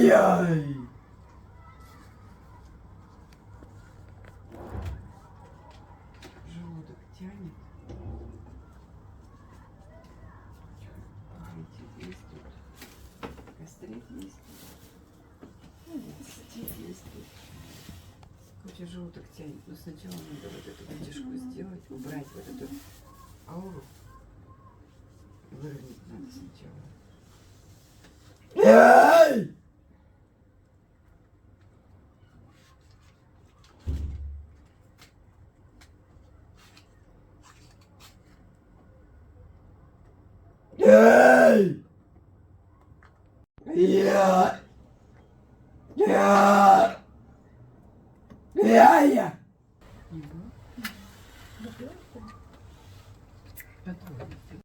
Яй! Желудок тянет. Видите, есть тут. Кастрит есть. Цистит есть тут. Хоть и желудок тянет, но сначала надо вот эту вытяжку сделать, убрать вот эту ауру. Выровнять надо сначала. Яй! Яй! Я! Я! Я! Не было? Потом.